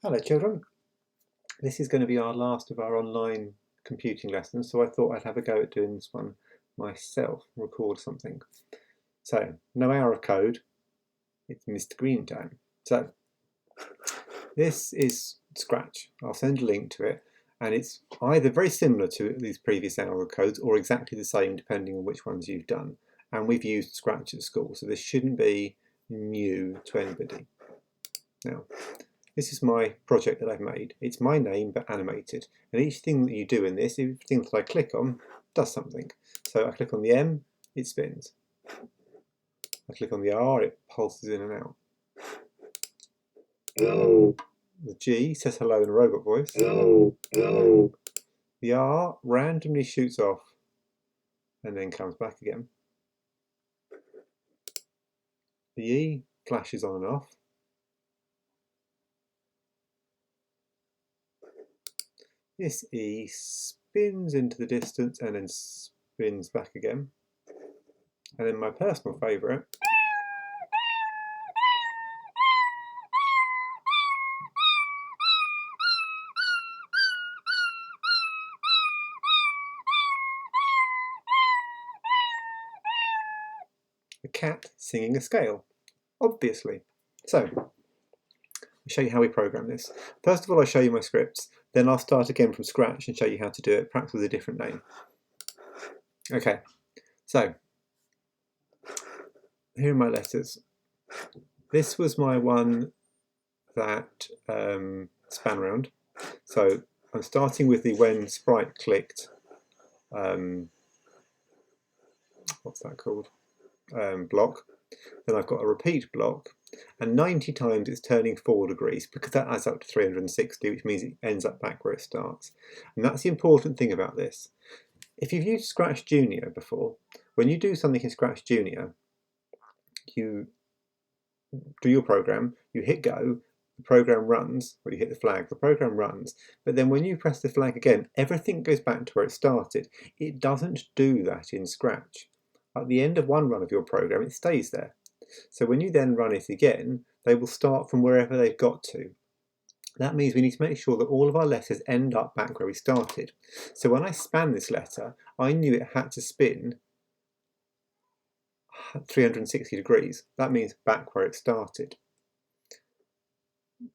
Hello children, this is going to be our last of our online computing lessons, so I thought I'd have a go at doing this one myself, record something. So, no hour of code, it's Mr. Green time. So, this is Scratch. I'll send a link to it, and it's either very similar to these previous hour of codes or exactly the same depending on which ones you've done. And we've used Scratch at school, so this shouldn't be new to anybody. Now, this is my project that I've made. It's my name but animated, and each thing that you do in this, everything that I click on does something. So I click on the M, it spins. I click on the R, it pulses in and out. The G says hello in a robot voice. The R randomly shoots off and then comes back again. The E flashes on and off. This E spins into the distance and then spins back again. And then my personal favourite, a cat singing a scale, obviously. So, I'll show you how we program this. First of all, I'll show you my scripts, then I'll start again from scratch and show you how to do it, perhaps with a different name. Okay, so here are my letters. This was my one that span around. So I'm starting with the when sprite clicked, what's that called? Block. Then I've got a repeat block, and 90 times it's turning 4 degrees because that adds up to 360, which means it ends up back where it starts. And that's the important thing about this. If you've used Scratch Junior before, when you do something in Scratch Junior, you do your program, you hit go, the program runs, or you hit the flag, the program runs, but then when you press the flag again, everything goes back to where it started. It doesn't do that in Scratch. At the end of one run of your program, it stays there. So when you then run it again, they will start from wherever they've got to. That means we need to make sure that all of our letters end up back where we started. So when I span this letter, I knew it had to spin 360 degrees. That means back where it started.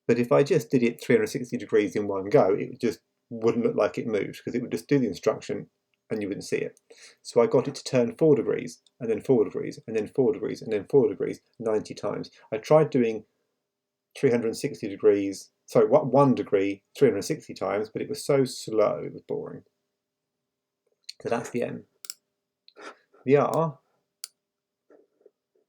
But if I just did it 360 degrees in one go, it just wouldn't look like it moved because it would just do the instruction and you wouldn't see it. So I got it to turn 4 degrees, and then 4 degrees, and then 4 degrees, and then 4 degrees 90 times. I tried doing 360 degrees, sorry, 1 degree 360 times, but it was so slow, it was boring. So that's the M. The R,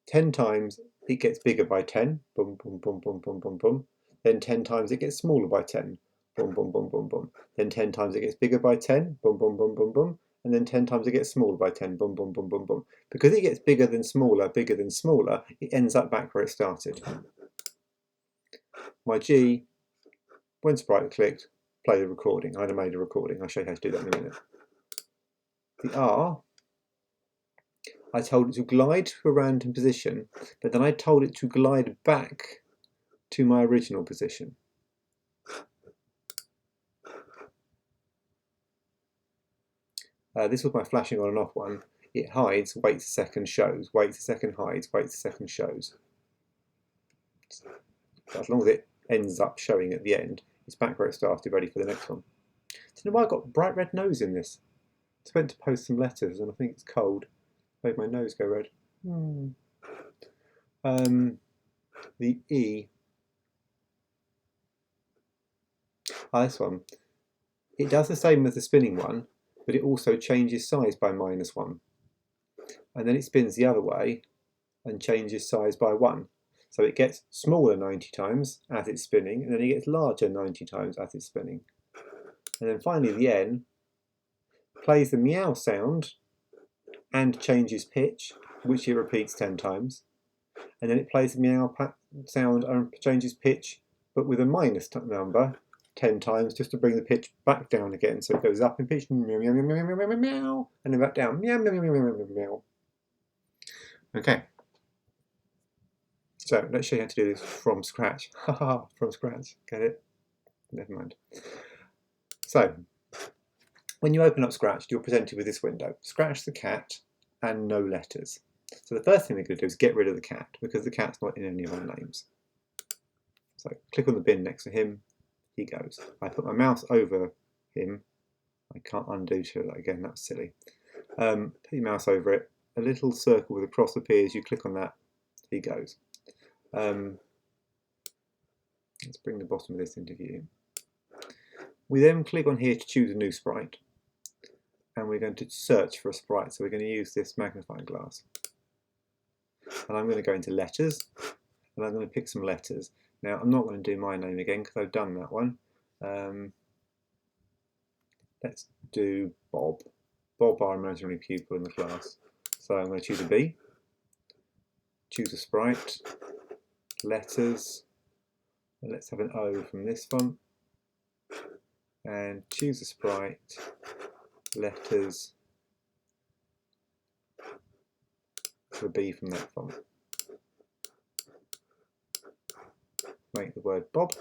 10 times it gets bigger by 10, boom, boom, boom, boom, boom, boom, boom. Then 10 times it gets smaller by 10, boom, boom, boom, boom, boom. Then 10 times it gets bigger by 10, boom, boom, boom, boom, boom. And then 10 times it gets smaller by 10, boom, boom, boom, boom, boom. Because it gets bigger than smaller, it ends up back where it started. My G, when sprite clicked, play the recording. I'd have made a recording. I'll show you how to do that in a minute. The R, I told it to glide to a random position, but then I told it to glide back to my original position. This was my flashing on and off one. It hides, waits a second, shows, waits a second, hides, waits a second, shows. So as long as it ends up showing at the end, it's back where it started, ready for the next one. Do you know why I got bright red nose in this? I went to post some letters and I think it's cold. Made my nose go red. The E. This one. It does the same as the spinning one, but it also changes size by -1. And then it spins the other way and changes size by 1. So it gets smaller 90 times as it's spinning, and then it gets larger 90 times as it's spinning. And then finally the N plays the meow sound and changes pitch, which it repeats 10 times. And then it plays the meow sound and changes pitch, but with a minus number, 10 times, just to bring the pitch back down again. So it goes up in pitch, meow, meow, meow, meow, meow, meow, meow, and then back down, meow, meow, meow, meow, meow, meow. Okay. So let's show you how to do this from scratch. Haha, from scratch. Get it? never mind. So, when you open up Scratch, you're presented with this window. Scratch the cat and no letters. So the first thing we're going to do is get rid of the cat, because the cat's not in any of our names. So click on the bin next to him, he goes. I put my mouse over him. I can't undo that again, that's silly. Put your mouse over it, a little circle with a cross appears, you click on that, he goes. Let's bring the bottom of this into view. We then click on here to choose a new sprite, and we're going to search for a sprite, so we're going to use this magnifying glass. And I'm going to go into letters, and I'm going to pick some letters. Now, I'm not going to do my name again because I've done that one. Let's do Bob. Bob, our imaginary pupil in the class. So I'm going to choose a B, choose a sprite, letters, and let's have an O from this font, and choose a sprite, letters, for a B from that font. Make the word Bob.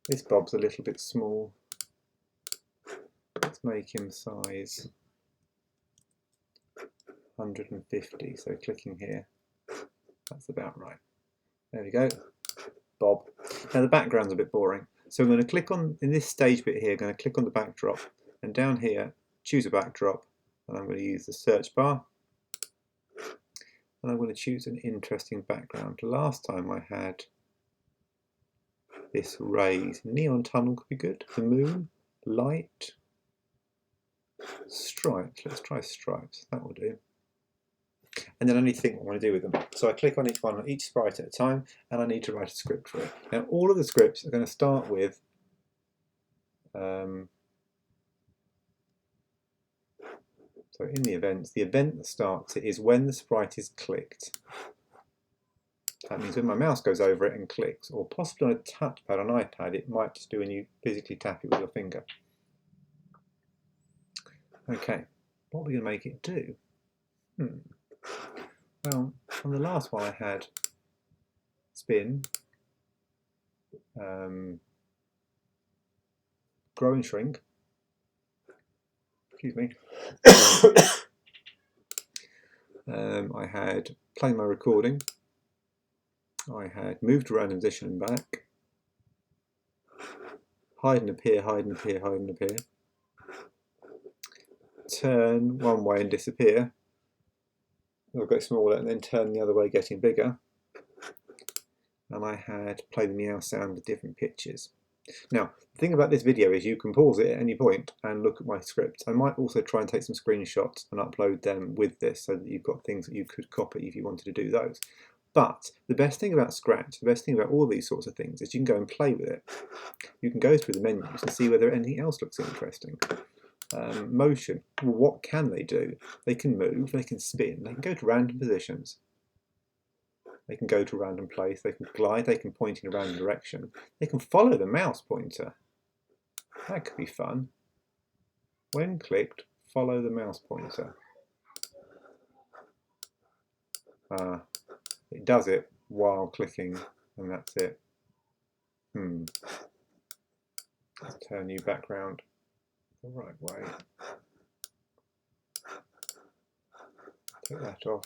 This Bob's a little bit small. Let's make him size 150, so clicking here, that's about right. There we go, Bob. Now the background's a bit boring, so I'm going to click on, in this stage bit here, I'm going to click on the backdrop, and down here, choose a backdrop, and I'm going to use the search bar, and I'm going to choose an interesting background. Last time I had this rays, neon tunnel could be good, the moon, light, stripes, let's try stripes, that will do. And then I need to think what I want to do with them. So I click on each one, each sprite at a time, and I need to write a script for it. Now all of the scripts are going to start with so in the events, the event that starts it is when the sprite is clicked. That means when my mouse goes over it and clicks, or possibly on a touchpad on iPad, it might just do when you physically tap it with your finger. Okay, what are we going to make it do? Well, on the last one I had spin, grow and shrink, excuse me, I had play my recording, I had move to random position and back, hide and appear, hide and appear, hide and appear, turn one way and disappear, I'll go smaller and then turn the other way getting bigger, and I had play the meow sound with different pitches. Now the thing about this video is you can pause it at any point and look at my script. I might also try and take some screenshots and upload them with this so that you've got things that you could copy if you wanted to do those. But the best thing about Scratch, the best thing about all these sorts of things is you can go and play with it. You can go through the menus and see whether anything else looks interesting. Motion, well, what can they do? They can move, they can spin, they can go to random positions, they can go to a random place, they can glide, they can point in a random direction, they can follow the mouse pointer. That could be fun. When clicked, follow the mouse pointer. It does it while clicking, and that's it. Let's turn you background the right way. Take that off.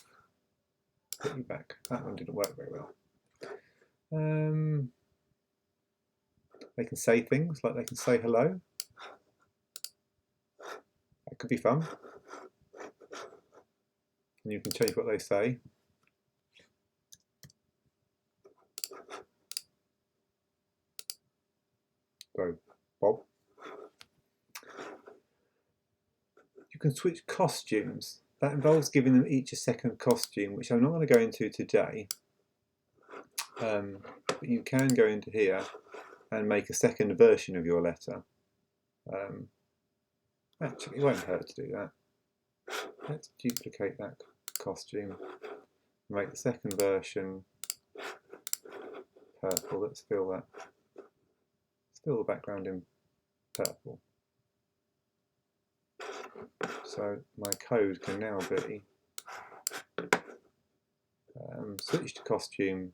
Put you back. That one didn't work very well. They can say things, like they can say hello. That could be fun. And you can change what they say. So, Bob. You can switch costumes. That involves giving them each a second costume, which I'm not going to go into today. But you can go into here and make a second version of your letter. Actually, it won't hurt to do that. Let's duplicate that costume. Make the second version purple. Let's fill that. Let's fill the background in purple. So my code can now be switch to costume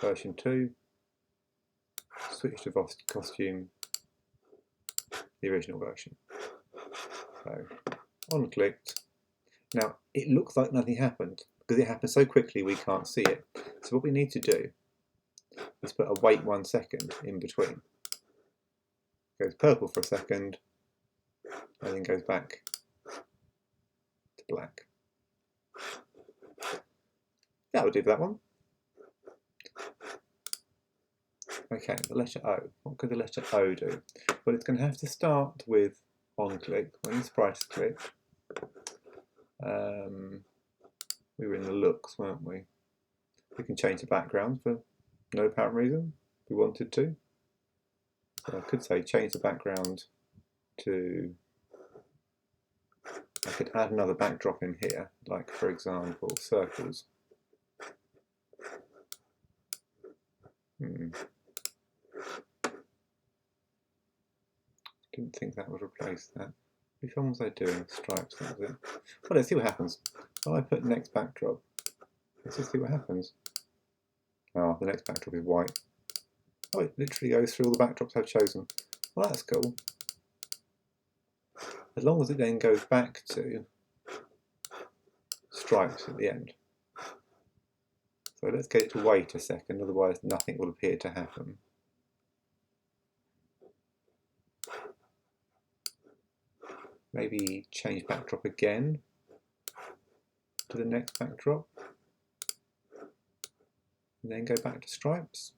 version 2, switch to costume, the original version. So on clicked. Now it looks like nothing happened because it happened so quickly we can't see it. So what we need to do is put a wait 1 second in between. Goes purple for a second and then goes back to black. That would do for that one. Okay, the letter O. What could the letter O do? Well, it's going to have to start with on click. When the sprite is clicked, we were in the looks, weren't we? We can change the background for no apparent reason if we wanted to. So I could say change the background to, I could add another backdrop in here, like for example circles. Didn't think that would replace that. Which one was I doing? Stripes, that was it. Well, let's see what happens. Well, I put next backdrop. Let's just see what happens. Oh, the next backdrop is white. Oh, it literally goes through all the backdrops I've chosen. Well, that's cool. As long as it then goes back to stripes at the end. So let's get it to wait a second, otherwise nothing will appear to happen. Maybe change backdrop again to the next backdrop. And then go back to stripes.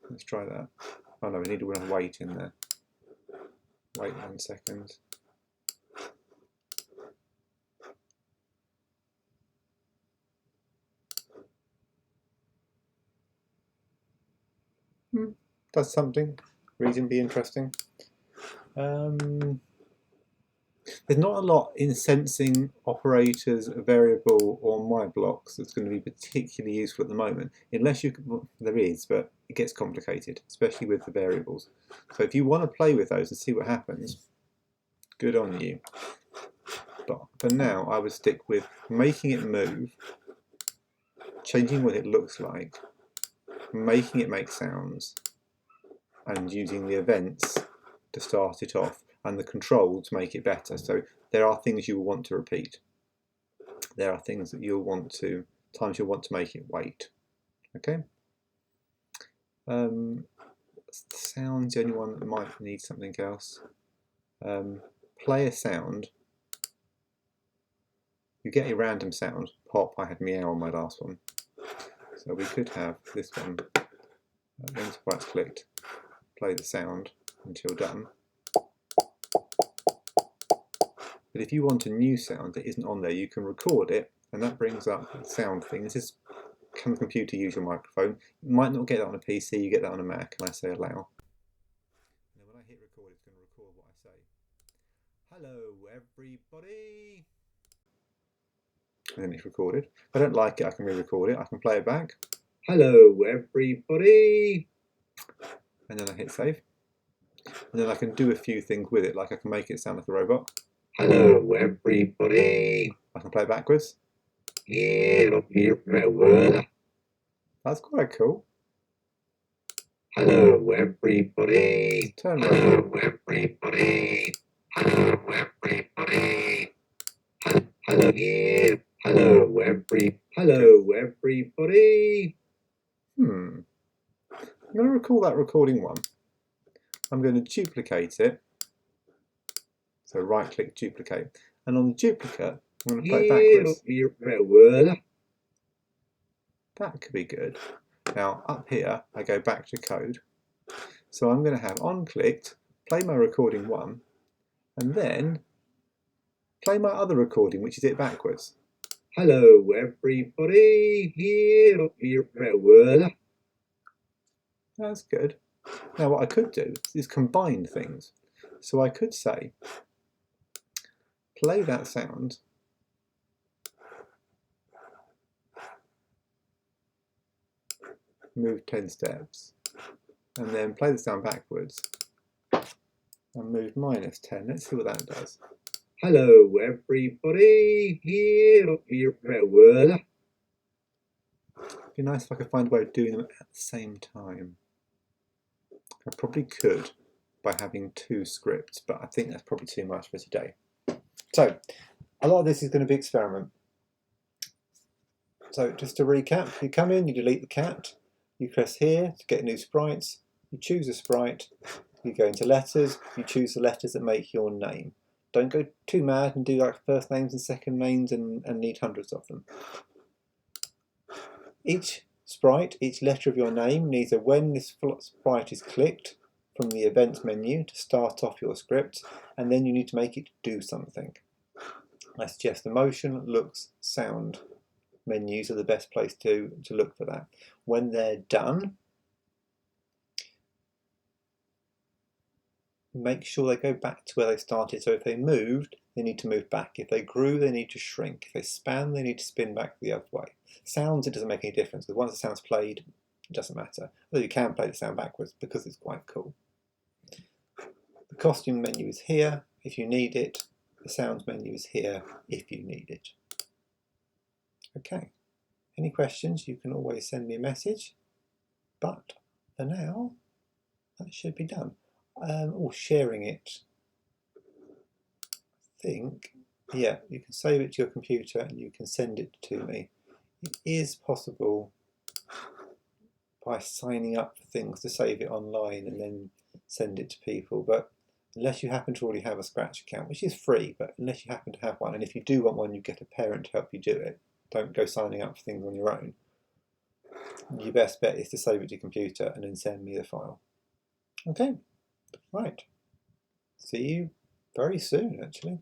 Let's try that. Oh no, we need to wait in there. Wait 1 second. Does something reasonably interesting. There's not a lot in sensing operators, a variable, or my blocks that's going to be particularly useful at the moment, unless you, well, there is, but it gets complicated, especially with the variables. So if you want to play with those and see what happens, good on you. But for now, I would stick with making it move, changing what it looks like, making it make sounds, and using the events to start it off, and the control to make it better. So there are things you will want to repeat. There are things that you'll want to, times you'll want to make it wait. Okay? Sound's the only one that might need something else. Play a sound. You get a random sound. Pop, I had meow on my last one. So we could have this one. When sprite's clicked, play the sound until done. But if you want a new sound that isn't on there, you can record it, and that brings up the sound thing. This is, can the computer use your microphone? You might not get that on a PC, you get that on a Mac, and I say allow. Now when I hit record, it's going to record what I say. Hello everybody! And then it's recorded. If I don't like it, I can re-record it. I can play it back. Hello everybody! And then I hit save. And then I can do a few things with it, like I can make it sound like a robot. Hello everybody! I can play it backwards. That's quite cool. Hello everybody! Turn around. Hello everybody! Hello everybody! Hello here! Hello everybody! I'm going to recall that recording one. I'm going to duplicate it. So right click duplicate. And on the duplicate, I'm going to play it backwards. That could be good. Now up here, I go back to code. So I'm going to have on clicked, play my recording one, and then play my other recording, which is it backwards. Hello everybody, That's good. Now what I could do is combine things. So I could say, play that sound, move 10 steps, and then play the sound backwards, and move -10. Let's see what that does. Hello everybody, It'd be nice if I could find a way of doing them at the same time. I probably could by having 2 scripts, but I think that's probably too much for today. So a lot of this is going to be experiment. So just to recap, you come in, you delete the cat, you press here to get new sprites, you choose a sprite, you go into letters, you choose the letters that make your name. Don't go too mad and do like first names and second names and need hundreds of them. Each sprite, each letter of your name needs a when this sprite is clicked from the events menu to start off your script, and then you need to make it do something. I suggest the motion, looks, sound menus are the best place to look for that. When they're done, make sure they go back to where they started. So if they moved, they need to move back. If they grew, they need to shrink. If they span, they need to spin back the other way. Sounds, it doesn't make any difference, because once the sound's played, it doesn't matter. Although you can play the sound backwards because it's quite cool. The costume menu is here if you need it. The sounds menu is here if you need it. Okay, any questions, you can always send me a message, but for now, that should be done. Or sharing it, I think, yeah, you can save it to your computer and you can send it to me. It is possible by signing up for things to save it online and then send it to people, but unless you happen to already have a Scratch account, which is free, but unless you happen to have one, and if you do want one, you get a parent to help you do it. Don't go signing up for things on your own. Your best bet is to save it to your computer and then send me the file. Okay, right. See you very soon, actually.